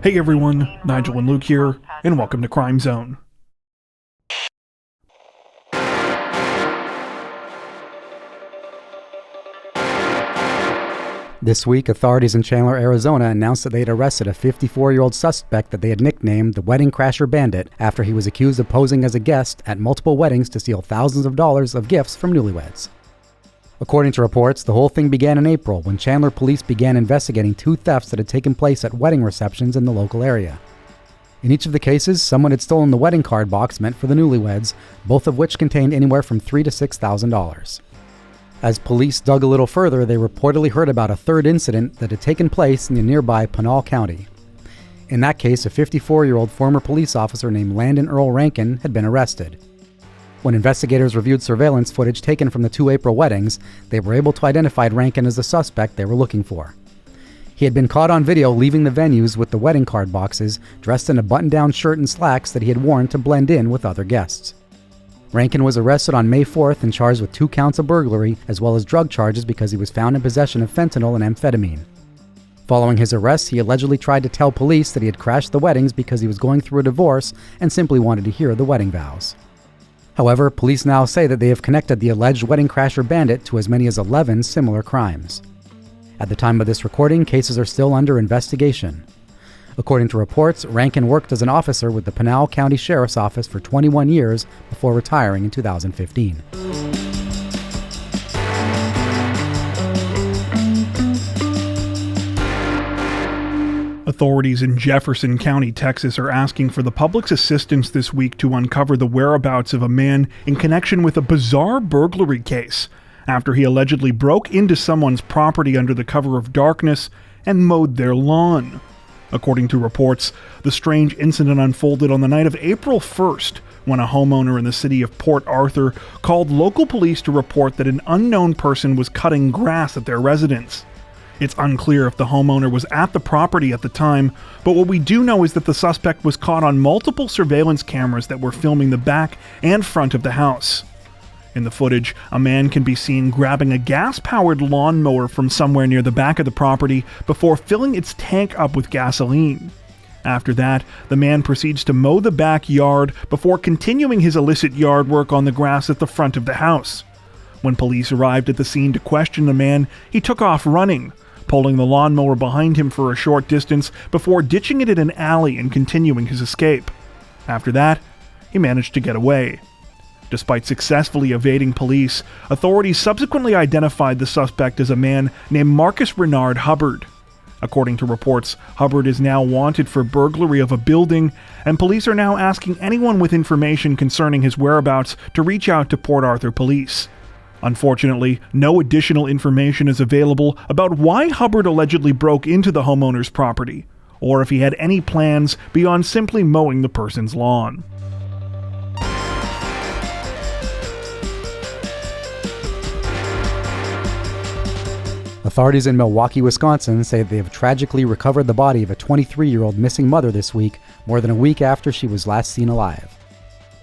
Hey everyone, Nigel and Luke here, and welcome to Crime Zone. This week, authorities in Chandler, Arizona announced that they had arrested a 54-year-old suspect that they had nicknamed the Wedding Crasher Bandit after he was accused of posing as a guest at multiple weddings to steal thousands of dollars of gifts from newlyweds. According to reports, the whole thing began in April when Chandler police began investigating 2 thefts that had taken place at wedding receptions in the local area. In each of the cases, someone had stolen the wedding card box meant for the newlyweds, both of which contained anywhere from $3,000 to $6,000. As police dug a little further, they reportedly heard about a third incident that had taken place in the nearby Pinal County. In that case, a 54-year-old former police officer named Landon Earl Rankin had been arrested. When investigators reviewed surveillance footage taken from the 2 April weddings, they were able to identify Rankin as the suspect they were looking for. He had been caught on video leaving the venues with the wedding card boxes, dressed in a button-down shirt and slacks that he had worn to blend in with other guests. Rankin was arrested on May 4th and charged with 2 counts of burglary as well as drug charges because he was found in possession of fentanyl and amphetamine. Following his arrest, he allegedly tried to tell police that he had crashed the weddings because he was going through a divorce and simply wanted to hear the wedding vows. However, police now say that they have connected the alleged Wedding Crasher Bandit to as many as 11 similar crimes. At the time of this recording, cases are still under investigation. According to reports, Rankin worked as an officer with the Pinal County Sheriff's Office for 21 years before retiring in 2015. Authorities in Jefferson County, Texas are asking for the public's assistance this week to uncover the whereabouts of a man in connection with a bizarre burglary case after he allegedly broke into someone's property under the cover of darkness and mowed their lawn. According to reports, the strange incident unfolded on the night of April 1st when a homeowner in the city of Port Arthur called local police to report that an unknown person was cutting grass at their residence. It's unclear if the homeowner was at the property at the time, but what we do know is that the suspect was caught on multiple surveillance cameras that were filming the back and front of the house. In the footage, a man can be seen grabbing a gas-powered lawnmower from somewhere near the back of the property before filling its tank up with gasoline. After that, the man proceeds to mow the backyard before continuing his illicit yard work on the grass at the front of the house. When police arrived at the scene to question the man, he took off running, pulling the lawnmower behind him for a short distance before ditching it in an alley and continuing his escape. After that, he managed to get away. Despite successfully evading police, authorities subsequently identified the suspect as a man named Marcus Renard Hubbard. According to reports, Hubbard is now wanted for burglary of a building, and police are now asking anyone with information concerning his whereabouts to reach out to Port Arthur police. Unfortunately, no additional information is available about why Hubbard allegedly broke into the homeowner's property, or if he had any plans beyond simply mowing the person's lawn. Authorities in Milwaukee, Wisconsin say they have tragically recovered the body of a 23-year-old missing mother this week, more than a week after she was last seen alive.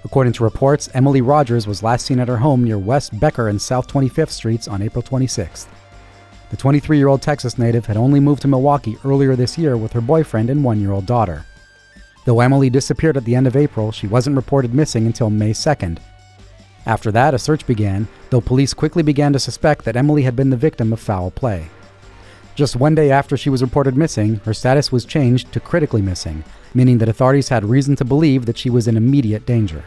According to reports, Emily Rogers was last seen at her home near West Becker and South 25th Streets on April 26th. The 23-year-old Texas native had only moved to Milwaukee earlier this year with her boyfriend and 1-year-old daughter. Though Emily disappeared at the end of April, she wasn't reported missing until May 2nd. After that, a search began, though police quickly began to suspect that Emily had been the victim of foul play. Just one day after she was reported missing, her status was changed to critically missing, meaning that authorities had reason to believe that she was in immediate danger.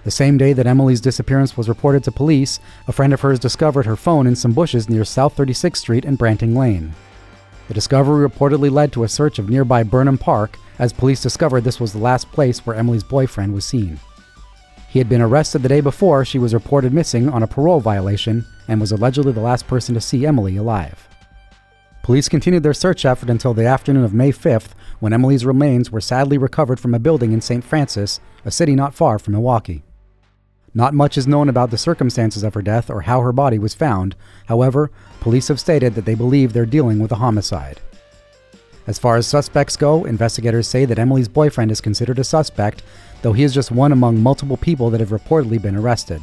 The same day that Emily's disappearance was reported to police, a friend of hers discovered her phone in some bushes near South 36th Street and Branting Lane. The discovery reportedly led to a search of nearby Burnham Park, as police discovered this was the last place where Emily's boyfriend was seen. He had been arrested the day before she was reported missing on a parole violation and was allegedly the last person to see Emily alive. Police continued their search effort until the afternoon of May 5th, when Emily's remains were sadly recovered from a building in St. Francis, a city not far from Milwaukee. Not much is known about the circumstances of her death or how her body was found. However, police have stated that they believe they're dealing with a homicide. As far as suspects go, investigators say that Emily's boyfriend is considered a suspect, though he is just one among multiple people that have reportedly been arrested.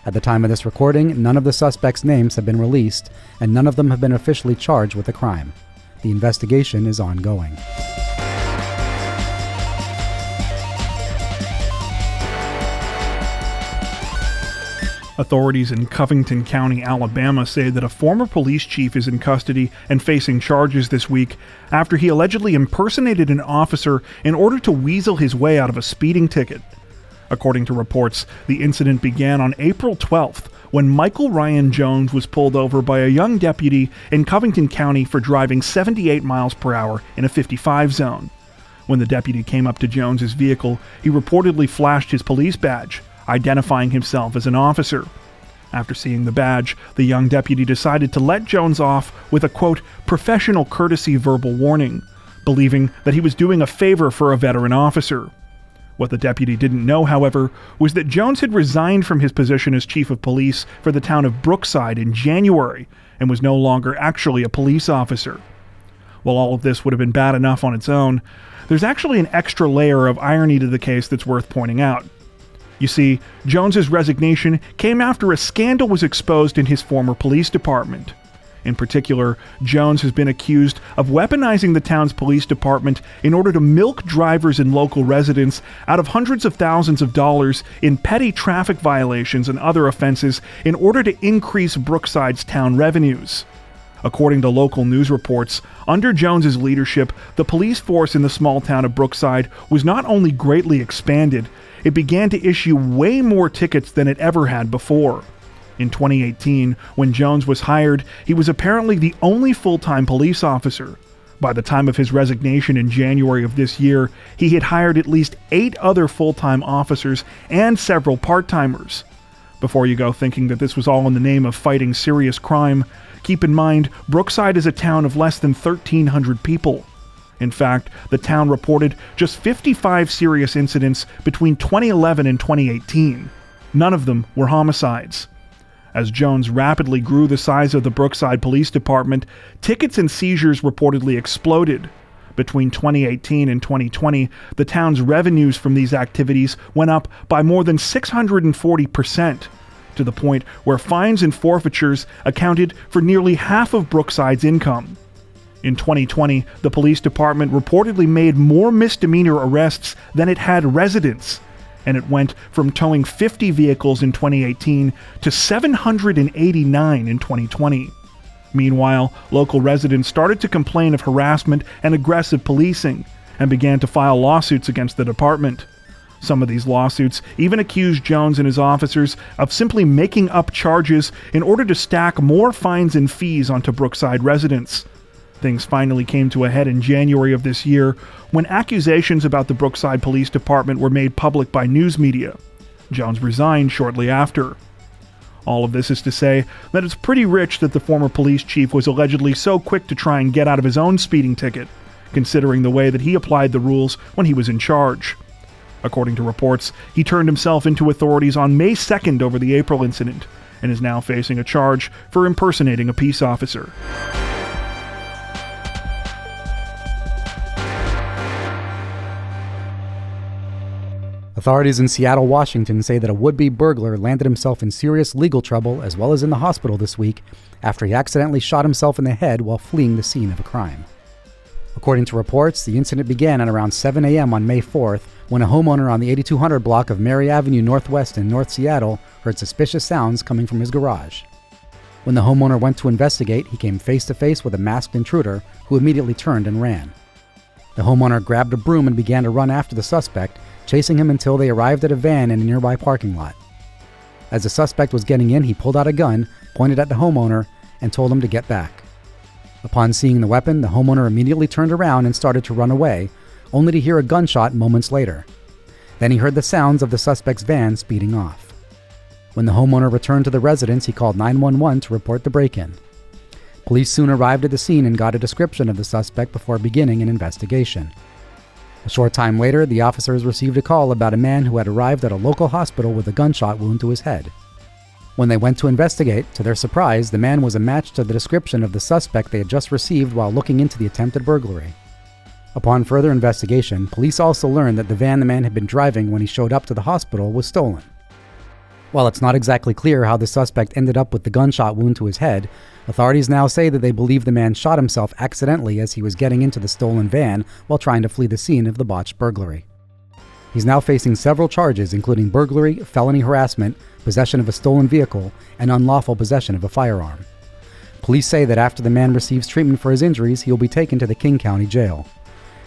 At the time of this recording, none of the suspects' names have been released, and none of them have been officially charged with a crime. The investigation is ongoing. Authorities in Covington County, Alabama say that a former police chief is in custody and facing charges this week after he allegedly impersonated an officer in order to weasel his way out of a speeding ticket. According to reports, the incident began on April 12th when Michael Ryan Jones was pulled over by a young deputy in Covington County for driving 78 miles per hour in a 55 zone. When the deputy came up to Jones's vehicle, he reportedly flashed his police badge, identifying himself as an officer. After seeing the badge, the young deputy decided to let Jones off with a, quote, professional courtesy verbal warning, believing that he was doing a favor for a veteran officer. What the deputy didn't know, however, was that Jones had resigned from his position as chief of police for the town of Brookside in January and was no longer actually a police officer. While all of this would have been bad enough on its own, there's actually an extra layer of irony to the case that's worth pointing out. You see, Jones's resignation came after a scandal was exposed in his former police department. In particular, Jones has been accused of weaponizing the town's police department in order to milk drivers and local residents out of hundreds of thousands of dollars in petty traffic violations and other offenses in order to increase Brookside's town revenues. According to local news reports, under Jones's leadership, the police force in the small town of Brookside was not only greatly expanded, it began to issue way more tickets than it ever had before. In 2018, when Jones was hired, he was apparently the only full-time police officer. By the time of his resignation in January of this year, he had hired at least 8 other full-time officers and several part-timers. Before you go thinking that this was all in the name of fighting serious crime, keep in mind Brookside is a town of less than 1,300 people. In fact, the town reported just 55 serious incidents between 2011 and 2018. None of them were homicides. As Jones rapidly grew the size of the Brookside Police Department, tickets and seizures reportedly exploded. Between 2018 and 2020, the town's revenues from these activities went up by more than 640%, to the point where fines and forfeitures accounted for nearly half of Brookside's income. In 2020, the police department reportedly made more misdemeanor arrests than it had residents, and it went from towing 50 vehicles in 2018 to 789 in 2020. Meanwhile, local residents started to complain of harassment and aggressive policing, and began to file lawsuits against the department. Some of these lawsuits even accused Jones and his officers of simply making up charges in order to stack more fines and fees onto Brookside residents. Things finally came to a head in January of this year when accusations about the Brookside Police Department were made public by news media. Jones resigned shortly after. All of this is to say that it's pretty rich that the former police chief was allegedly so quick to try and get out of his own speeding ticket, considering the way that he applied the rules when he was in charge. According to reports, he turned himself into authorities on May 2nd over the April incident, and is now facing a charge for impersonating a peace officer. Authorities in Seattle, Washington say that a would-be burglar landed himself in serious legal trouble as well as in the hospital this week after he accidentally shot himself in the head while fleeing the scene of a crime. According to reports, the incident began at around 7 a.m. on May 4th when a homeowner on the 8200 block of Mary Avenue Northwest in North Seattle heard suspicious sounds coming from his garage. When the homeowner went to investigate, he came face to face with a masked intruder who immediately turned and ran. The homeowner grabbed a broom and began to run after the suspect, chasing him until they arrived at a van in a nearby parking lot. As the suspect was getting in, he pulled out a gun, pointed at the homeowner, and told him to get back. Upon seeing the weapon, the homeowner immediately turned around and started to run away, only to hear a gunshot moments later. Then he heard the sounds of the suspect's van speeding off. When the homeowner returned to the residence, he called 911 to report the break-in. Police soon arrived at the scene and got a description of the suspect before beginning an investigation. A short time later, the officers received a call about a man who had arrived at a local hospital with a gunshot wound to his head. When they went to investigate, to their surprise, the man was a match to the description of the suspect they had just received while looking into the attempted burglary. Upon further investigation, police also learned that the van the man had been driving when he showed up to the hospital was stolen. While it's not exactly clear how the suspect ended up with the gunshot wound to his head, authorities now say that they believe the man shot himself accidentally as he was getting into the stolen van while trying to flee the scene of the botched burglary. He's now facing several charges, including burglary, felony harassment, possession of a stolen vehicle, and unlawful possession of a firearm. Police say that after the man receives treatment for his injuries, he will be taken to the King County Jail.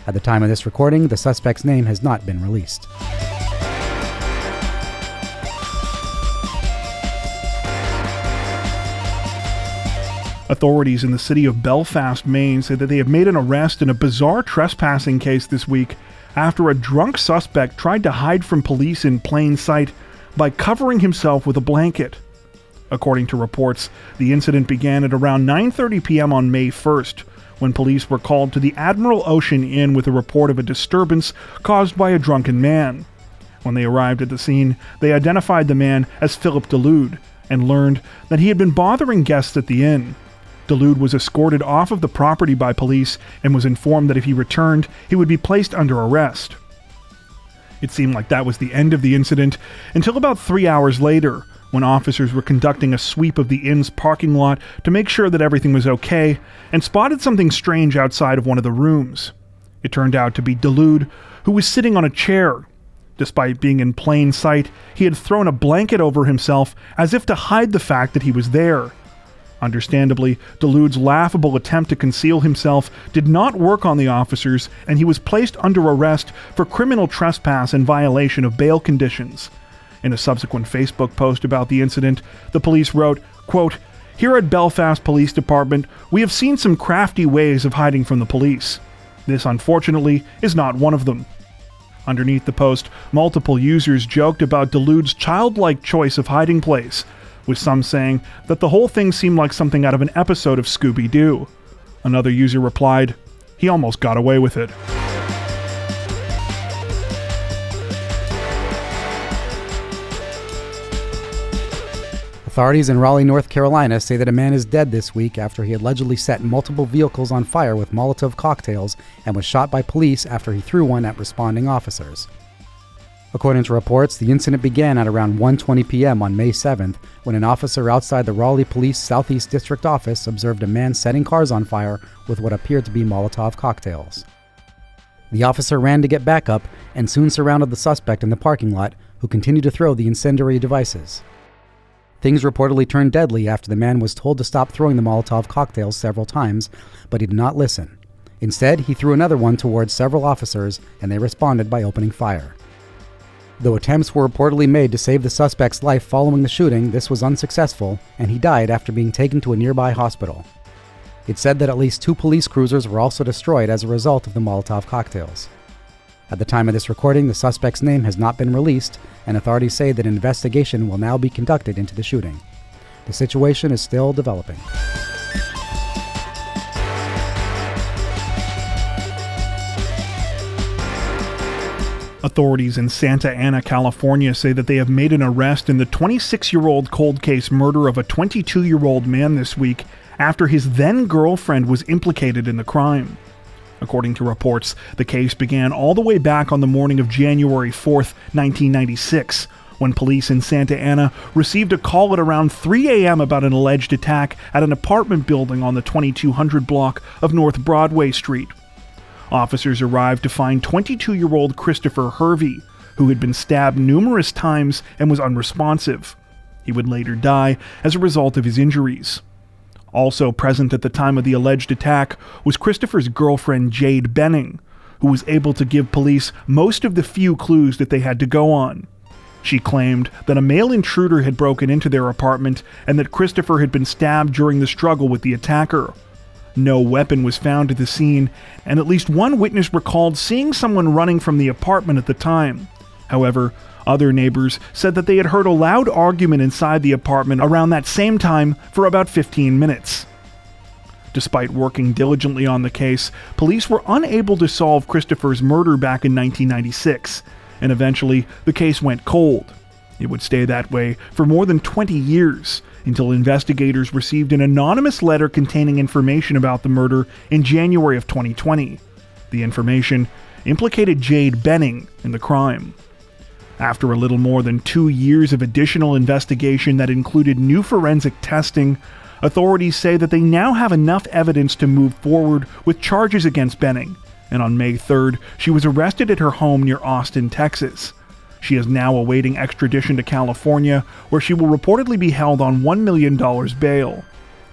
At the time of this recording, the suspect's name has not been released. Authorities in the city of Belfast, Maine, say that they have made an arrest in a bizarre trespassing case this week after a drunk suspect tried to hide from police in plain sight by covering himself with a blanket. According to reports, the incident began at around 9:30 p.m. on May 1st, when police were called to the Admiral Ocean Inn with a report of a disturbance caused by a drunken man. When they arrived at the scene, they identified the man as Philip Delude and learned that he had been bothering guests at the inn. Delude was escorted off of the property by police and was informed that if he returned, he would be placed under arrest. It seemed like that was the end of the incident until about 3 hours later, when officers were conducting a sweep of the inn's parking lot to make sure that everything was okay, and spotted something strange outside of one of the rooms. It turned out to be Delude, who was sitting on a chair. Despite being in plain sight, he had thrown a blanket over himself as if to hide the fact that he was there. Understandably, Delude's laughable attempt to conceal himself did not work on the officers, and he was placed under arrest for criminal trespass and violation of bail conditions. In a subsequent Facebook post about the incident, the police wrote, quote, "Here at Belfast Police Department, we have seen some crafty ways of hiding from the police. This, unfortunately, is not one of them." Underneath the post, multiple users joked about Delude's childlike choice of hiding place, with some saying that the whole thing seemed like something out of an episode of Scooby-Doo. Another user replied, "He almost got away with it." Authorities in Raleigh, North Carolina say that a man is dead this week after he allegedly set multiple vehicles on fire with Molotov cocktails and was shot by police after he threw one at responding officers. According to reports, the incident began at around 1:20 p.m. on May 7th when an officer outside the Raleigh Police Southeast District Office observed a man setting cars on fire with what appeared to be Molotov cocktails. The officer ran to get backup and soon surrounded the suspect in the parking lot, who continued to throw the incendiary devices. Things reportedly turned deadly after the man was told to stop throwing the Molotov cocktails several times, but he did not listen. Instead, he threw another one towards several officers, and they responded by opening fire. Though attempts were reportedly made to save the suspect's life following the shooting, this was unsuccessful, and he died after being taken to a nearby hospital. It's said that at least 2 police cruisers were also destroyed as a result of the Molotov cocktails. At the time of this recording, the suspect's name has not been released, and authorities say that an investigation will now be conducted into the shooting. The situation is still developing. Authorities in Santa Ana, California say that they have made an arrest in the 26-year-old cold case murder of a 22-year-old man this week after his then-girlfriend was implicated in the crime. According to reports, the case began all the way back on the morning of January 4th, 1996, when police in Santa Ana received a call at around 3 a.m. about an alleged attack at an apartment building on the 2200 block of North Broadway Street. Officers arrived to find 22-year-old Christopher Hervey, who had been stabbed numerous times and was unresponsive. He would later die as a result of his injuries. Also present at the time of the alleged attack was Christopher's girlfriend Jade Benning, who was able to give police most of the few clues that they had to go on. She claimed that a male intruder had broken into their apartment and that Christopher had been stabbed during the struggle with the attacker. No weapon was found at the scene, and at least one witness recalled seeing someone running from the apartment at the time. However, other neighbors said that they had heard a loud argument inside the apartment around that same time for about 15 minutes. Despite working diligently on the case, police were unable to solve Christopher's murder back in 1996, and eventually the case went cold. It would stay that way for more than 20 years, until investigators received an anonymous letter containing information about the murder in January of 2020. The information implicated Jade Benning in the crime. After a little more than 2 years of additional investigation that included new forensic testing, authorities say that they now have enough evidence to move forward with charges against Benning, and on May 3rd, she was arrested at her home near Austin, Texas. She is now awaiting extradition to California, where she will reportedly be held on $1 million bail.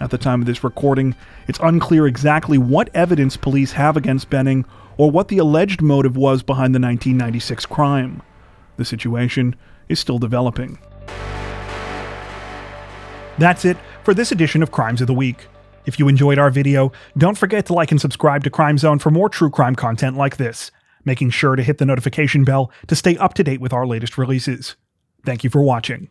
At the time of this recording, it's unclear exactly what evidence police have against Benning or what the alleged motive was behind the 1996 crime. The situation is still developing. That's it for this edition of Crimes of the Week. If you enjoyed our video, don't forget to like and subscribe to Crime Zone for more true crime content like this, making sure to hit the notification bell to stay up to date with our latest releases. Thank you for watching.